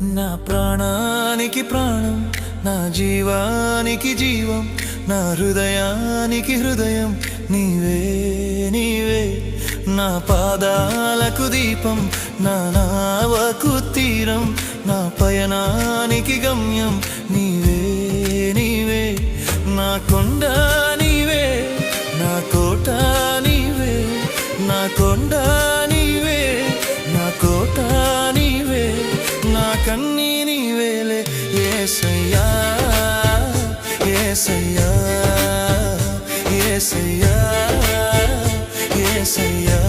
నా ప్రాణానికి ప్రాణం, నా జీవానికి జీవం, నా హృదయానికి హృదయం నీవే నీవే. నా పాదాలకు దీపం, నా నావకు తీరం, నా పయనానికి గమ్యం నీవే నీవే. నా కొండ నీవే, నా కోట నీవే, నా కొండ నీవే, నా కోట నీవే, నా కన్నీ నీవేలే యేసయ్యా యేసయ్యా యేసయ్యా యేసయ్యా.